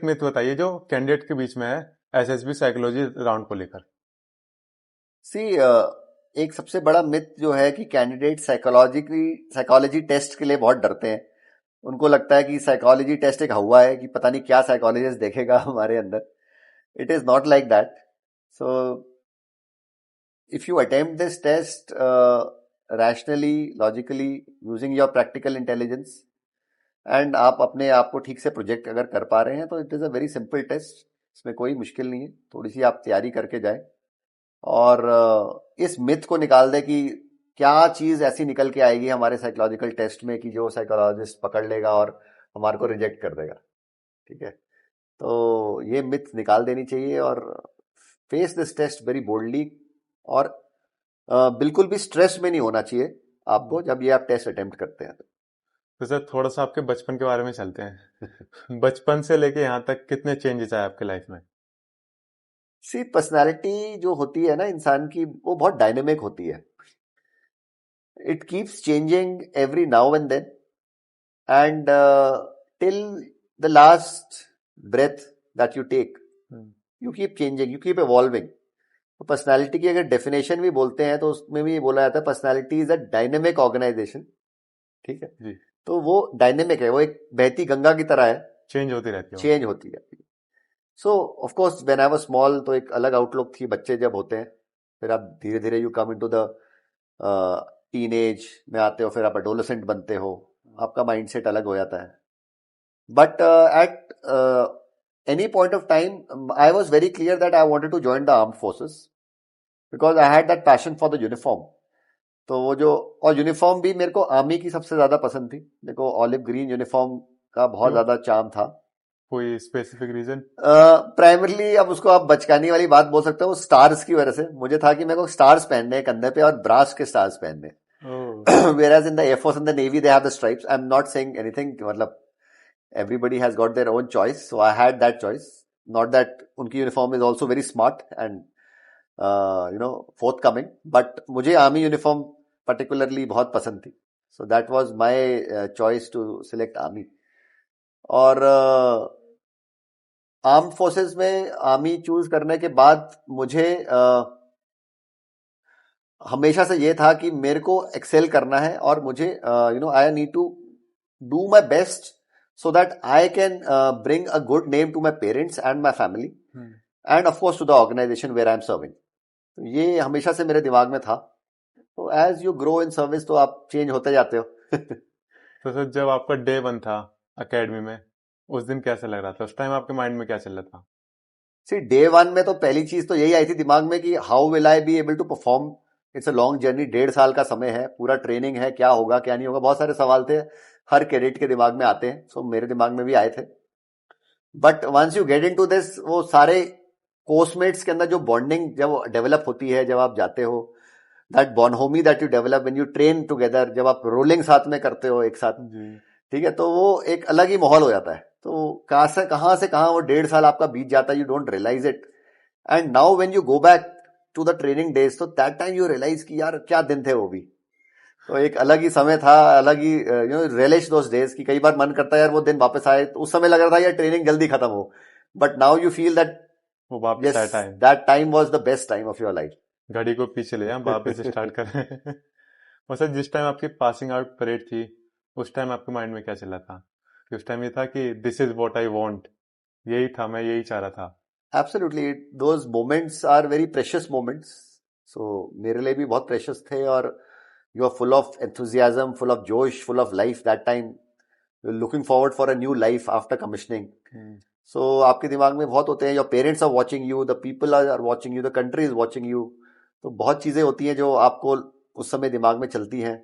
Myth बताइए जो candidate के बीच में है एसएसबी साइकोलॉजी राउंड को लेकर। सी एक सबसे बड़ा मिथ जो है कि कैंडिडेट साइकोलॉजी टेस्ट के लिए बहुत डरते हैं। उनको लगता है कि साइकोलॉजी टेस्ट एक हवा है कि पता नहीं क्या साइकोलॉजिस्ट देखेगा हमारे अंदर। It is not like that. So if you attempt this test rationally, logically, using your practical intelligence, and आप अपने आप को ठीक से प्रोजेक्ट अगर कर पा रहे हैं, तो it is a very simple test. इसमें कोई मुश्किल नहीं है। थोड़ी सी आप तैयारी करके जाए और इस मिथ को निकाल दे कि क्या चीज़ ऐसी निकल के आएगी हमारे साइकोलॉजिकल टेस्ट में कि जो साइकोलॉजिस्ट पकड़ लेगा और हमारे को रिजेक्ट कर देगा। ठीक है, तो ये मिथ निकाल देनी चाहिए और face this test very boldly. और बिल्कुल भी स्ट्रेस में नहीं होना चाहिए आपको जब ये आप टेस्ट अटेम्प्ट करते हैं। तो सर थोड़ा सा आपके बचपन के बारे में चलते हैं। बचपन से लेके यहाँ तक कितने चेंजेस आए आपके लाइफ में? सी पर्सनालिटी जो होती है ना इंसान की, वो बहुत डायनेमिक होती है। It keeps changing every now and then, and till the last breath that you take, you keep changing, you keep evolving. तो पर्सनालिटी की अगर डेफिनेशन भी बोलते हैं तो उसमें भी बोला जाता है personality is a dynamic organisation. ठीक है जी, तो वो डायनेमिक है, वो एक बहती गंगा की तरह है, चेंज होती रहती है। चेंज होती रहती है। सो of course when I was small तो एक अलग आउटलुक थी। बच्चे जब होते हैं, फिर आप धीरे धीरे you come into the teenage में आते हो, फिर आप एडोलेसेंट बनते हो, आपका माइंडसेट अलग हो जाता है। But at any point of time I was very clear that I wanted to join the armed forces because I had that passion for the uniform. तो वो जो, और यूनिफॉर्म भी मेरे को आर्मी की सबसे ज्यादा पसंद थी। मेरे को ऑलिव ग्रीन यूनिफॉर्म का बहुत क्यों, ज्यादा चार्म था। कोई स्पेसिफिक रीजन? प्राइमरली अब उसको आप बचकानी वाली बात बोल सकते हो, स्टार्स की वजह से। मुझे था कि मेरे को स्टार्स पहनने हैं कंधे पे और ब्रास के स्टार्स पहनने। whereas in the Air Force and the Navy they have the stripes. I'm not saying anything, मतलब everybody has got their own choice, so I had that choice. Not that उनकी uniform is also very smart and forthcoming, but मुझे army uniform particularly बहुत पसंद थी, so that was my choice to select army. और armed forces में army choose करने के बाद मुझे हमेशा से ये था कि मेरे को एक्सेल करना है और मुझे I need to do my best so that I can bring a good name to my parents and my family and of course to the organization where I am serving. तो ये हमेशा से मेरे दिमाग में था। तो as you grow in service तो आप चेंज होते जाते हो। तो सर जब आपका डे 1 था एकेडमी में, उस दिन कैसा लग रहा था? उस टाइम आपके माइंड में क्या चल रहा था? सी डे 1 में तो पहली चीज तो यही आई थी दिमाग में कि how will I be able to perform. It's a long journey, 1.5 साल का समय है, पूरा ट्रेनिंग है, क्या होगा क्या नहीं होगा, बहुत सारे सवाल थे, हर कैडेट के दिमाग में आते हैं। सो मेरे दिमाग में भी आए थे। But once you get into this, वो सारे कोर्समेट्स के अंदर जो बॉन्डिंग जब डेवलप होती है, जब आप जाते हो, that bonhomie that you develop when you train together, जब आप रोलिंग साथ में करते हो एक साथ, ठीक है, तो वो एक अलग ही माहौल हो जाता है। तो कहां से कहां वो 1.5 साल आपका बीत जाता है, you don't realise it. And now when you go back to the training days, तो दैट टाइम यू रियलाइज कि यार क्या दिन थे वो भी। तो एक अलग ही समय था, अलग ही रियलाइज दोस डेज की कई बार मन करता है यार वो दिन वापस आए। तो उस समय लग रहा था यार ट्रेनिंग जल्दी खत्म हो, but now you feel that वो वापस yes, time, that time was the best time of your life. घड़ी को पीछे ले जाएं, वापस स्टार्ट करें। और सर जिस टाइम आपकी पासिंग आउट परेड थी, उस टाइम आपके माइंड में क्या चल रहा था? कि उस टाइम ये था कि this is what I want, यही था, मैं यही चाह रहा था? Absolutely, those moments are very precious moments. So मेरे लिए भी बहुत precious थे। और you are full of enthusiasm, full of josh, full of life that time. You're looking forward for a new life after commissioning. So आपके दिमाग में बहुत होते हैं, your parents are watching you, the people are watching you, the country is watching you. तो बहुत चीजें होती हैं जो आपको उस समय दिमाग में चलती हैं।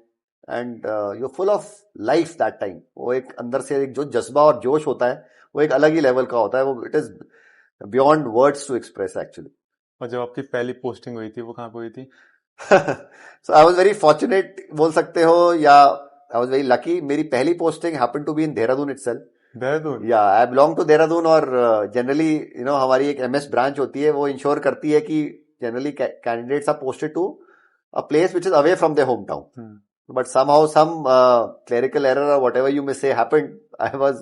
And you full of life that time. वो एक अंदर से एक जो जज्बा और जोश होता है, वो एक अलग ही लेवल का होता है। वो it is beyond words to express actually. और जब आपकी पहली पोस्टिंग हुई थी, वो कहाँ पे हुई थी? सो आई वाज वेरी फॉर्चुनेट बोल सकते हो, या आई वाज वेरी लकी। मेरी पहली posting happened to be in Dehradun itself. Dehradun? या आई बिलोंग टू देहरादून। और जनरली हमारी एक एमएस ब्रांच होती है, वो इंश्योर करती है कि generally candidates are posted to a place which is away from their home town. But somehow some clerical error or whatever you may say happened. I was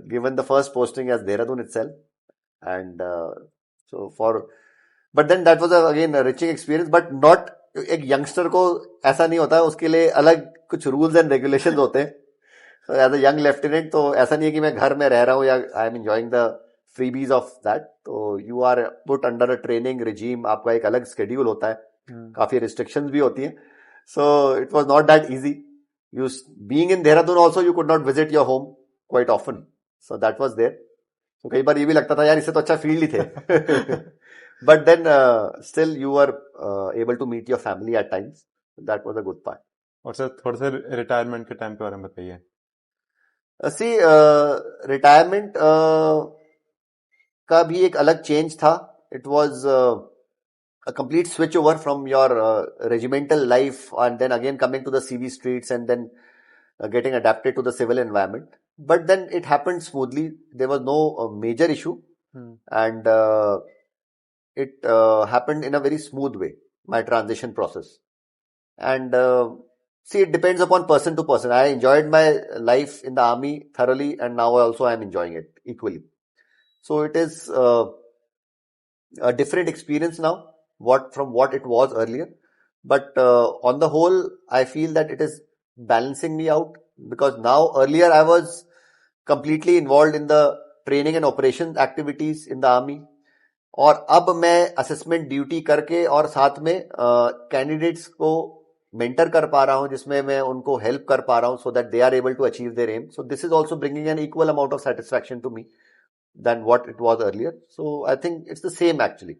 given the first posting as Dehradun itself. And but then that was again a enriching experience, but not, एक youngster को ऐसा नहीं होता है, उसके लिए अलग कुछ रूल्स एंड रेगुलेशंस होते हैं. So as a young lieutenant, तो ऐसा नहीं है कि मैं घर में रह रहा हूँ या I am enjoying the freebies of that. तो you are put under a training regime, आपका एक अलग schedule होता है, काफी restrictions भी होती हैं. So it was not that easy. Being in Dehradun also, you could not visit your home quite often. So that was there. So कई बार ये भी लगता था यार इससे तो अच्छा फील्ड ही थे. But then still you were able to meet your family at times. That was a good part. और सर थोड़ा सा रिटायरमेंट के टाइम के बारे में बताइए. See, रिटायरमेंट का भी एक अलग चेंज था. It was a complete switch over from your regimental life, and then again coming to the CV streets, and then getting adapted to the civil environment. But then it happened smoothly. There was no major issue, and it happened in a very smooth way, my transition process. And see, it depends upon person to person. I enjoyed my life in the army thoroughly, and now also I am enjoying it equally. So it is a different experience now from what it was earlier. But on the whole, I feel that it is balancing me out, because now earlier I was completely involved in the training and operations activities in the army, और अब मैं assessment duty करके और साथ में candidates को mentor कर पा रहा हूं, जिसमें मैं उनको हेल्प कर पा रहा हूं, so that they are able to achieve their aim. So this is also bringing an equal amount of satisfaction to me than what it was earlier. So I think it's the same actually.